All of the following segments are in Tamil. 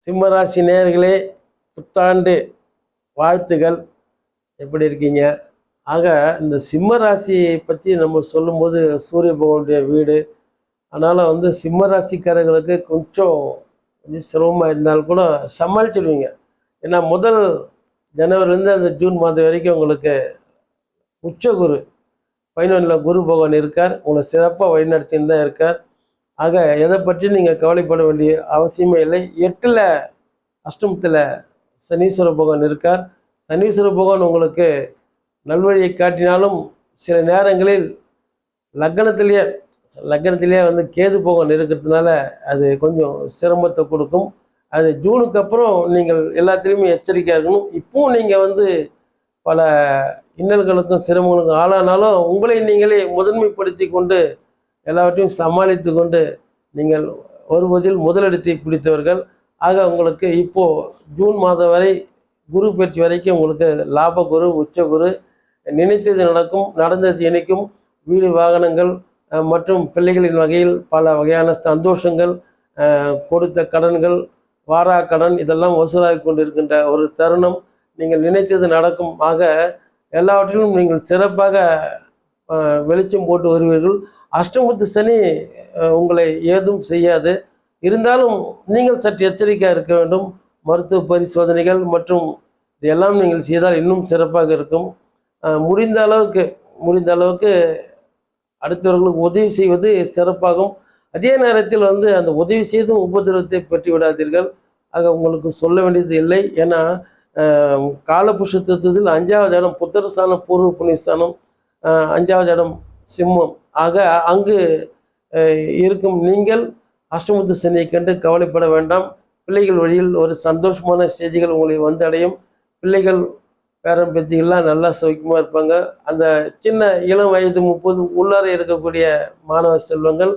சிம்மராசி நேயர்களே, புத்தாண்டு வாழ்த்துகள். எப்படி இருக்கீங்க? ஆக இந்த சிம்ம ராசியை பற்றி நம்ம சொல்லும்போது சூரிய பகவானுடைய வீடு. அதனால் சிம்ம ராசிக்காரர்களுக்கு கொஞ்சம் கொஞ்சம் சிரமமாக இருந்தாலும் கூட சமாளிச்சிடுவீங்க. ஏன்னா முதல் ஜனவரிலேருந்து அந்த ஜூன் மாதம் வரைக்கும் உங்களுக்கு உச்ச குரு 11 குரு பகவான் இருக்கார். உங்களை சிறப்பாக வழிநடத்தின்னு தான் இருக்கார். ஆக எதை பற்றி நீங்கள் கவலைப்பட வேண்டிய அவசியமே இல்லை. 8ல் அஷ்டமத்தில் சனீஸ்வர பகவான் இருக்கார். சனீஸ்வர பகவான் உங்களுக்கு நல்வழியை காட்டினாலும் சில நேரங்களில் லக்னத்திலேயே கேது பகவான் இருக்கிறதுனால அது கொஞ்சம் சிரமத்தை கொடுக்கும். அது ஜூனுக்கு அப்புறம் நீங்கள் எல்லாத்துலேயுமே எச்சரிக்கையாக இருக்கணும். இப்போவும் நீங்கள் பல இன்னல்களுக்கும் சிரமங்களுக்கும் ஆளானாலும் உங்களை நீங்களே முதன்மைப்படுத்தி கொண்டு எல்லாவற்றையும் சமாளித்து கொண்டு நீங்கள் வருவதில் முதலிடத்தை பிடித்தவர்கள். ஆக உங்களுக்கு இப்போது ஜூன் மாதம் வரை குரு பயிற்சி வரைக்கும் உங்களுக்கு லாப குரு, உச்ச குரு, நினைத்தது நடக்கும், நடந்தது இணைக்கும், வீடு வாகனங்கள் மற்றும் பிள்ளைகளின் வகையில் பல வகையான சந்தோஷங்கள், கொடுத்த கடன்கள், வாரா கடன் இதெல்லாம் வசூலாகி கொண்டிருக்கின்ற ஒரு தருணம். நீங்கள் நினைத்தது நடக்கும். ஆக எல்லாவற்றிலும் நீங்கள் சிறப்பாக வெளிச்சம் போட்டு வருவீர்கள். அஷ்டமத்து சனி உங்களை ஏதும் செய்யாது. இருந்தாலும் நீங்கள் சற்று எச்சரிக்கையாக இருக்க வேண்டும். மருத்துவ பரிசோதனைகள் மற்றும் இதெல்லாம் நீங்கள் செய்தால் இன்னும் சிறப்பாக இருக்கும். முடிந்த அளவுக்கு அடுத்தவர்களுக்கு உதவி செய்வது சிறப்பாகும். அதே நேரத்தில் அந்த உதவி செய்தும் உபதிரவத்தை பெற்று விடாதீர்கள். ஆக உங்களுக்கு சொல்ல வேண்டியது இல்லை. ஏன்னா காலபுருஷ தத்துவத்தில் 5வது இடம் புத்திரஸ்தானம், பூர்வ புண்ணியஸ்தானம், 5வது இடம் சிம்மம். ஆக அங்கு இருக்கும் நீங்கள் அஷ்டமத்து சனியை கண்டு கவலைப்பட வேண்டாம். பிள்ளைகள் வழியில் ஒரு சந்தோஷமான செய்திகள் உங்களை அடையும். பிள்ளைகள் பேரன் பேத்திகள்லாம் நல்லா சௌக்கியமாக இருப்பாங்க. அந்த சின்ன இளம் வயது 30 உள்ளார இருக்கக்கூடிய மாணவ செல்வங்கள்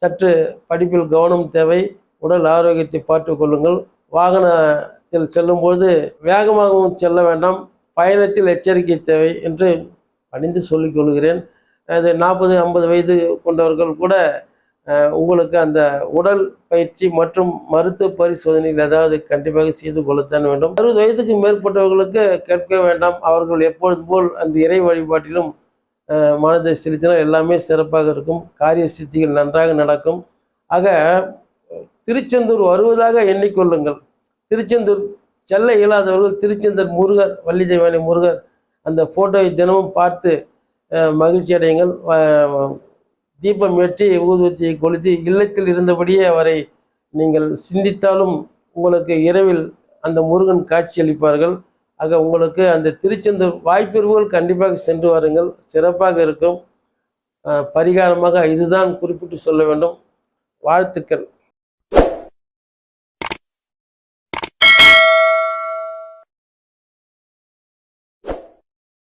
சற்று படிப்பில் கவனம் தேவை. உடல் ஆரோக்கியத்தை பார்த்து கொள்ளுங்கள். வாகனத்தில் செல்லும்போது வேகமாகவும் செல்ல வேண்டாம். பயணத்தில் எச்சரிக்கை தேவை என்று பணிந்து சொல்லிக் கொள்கிறேன். அது 40-50 வயது கொண்டவர்கள் கூட உங்களுக்கு அந்த உடல் பயிற்சி மற்றும் மருத்துவ பரிசோதனைகள் ஏதாவது கண்டிப்பாக செய்து கொள்ளத்தான் வேண்டும். 60 வயதுக்கு மேற்பட்டவர்களுக்கு கேட்க வேண்டாம். அவர்கள் எப்பொழுது போல் அந்த இறை வழிபாட்டிலும் மனதை செலுத்தினால் எல்லாமே சிறப்பாக இருக்கும். காரிய சித்திகள் நன்றாக நடக்கும். ஆக திருச்செந்தூர் வருவதாக எண்ணிக்கொள்ளுங்கள். திருச்செந்தூர் செல்ல இயலாதவர்கள் திருச்செந்தூர் முருகர், வள்ளி தெய்வானை முருகர் அந்த ஃபோட்டோவை தினமும் பார்த்து மகிழ்ச்சி அடையுங்கள். தீபம் ஏற்றி ஊதுவத்தியை கொளுத்தி இல்லத்தில் இருந்தபடியே அவரை நீங்கள் சிந்தித்தாலும் உங்களுக்கு இரவில் அந்த முருகன் காட்சி அளிப்பார்கள். ஆக உங்களுக்கு அந்த திருச்செந்தூர் வாய்ப்பிருவுகள் கண்டிப்பாக சென்று வாருங்கள், சிறப்பாக இருக்கும். பரிகாரமாக இதுதான் குறிப்பிட்டு சொல்ல வேண்டும். வாழ்த்துக்கள்.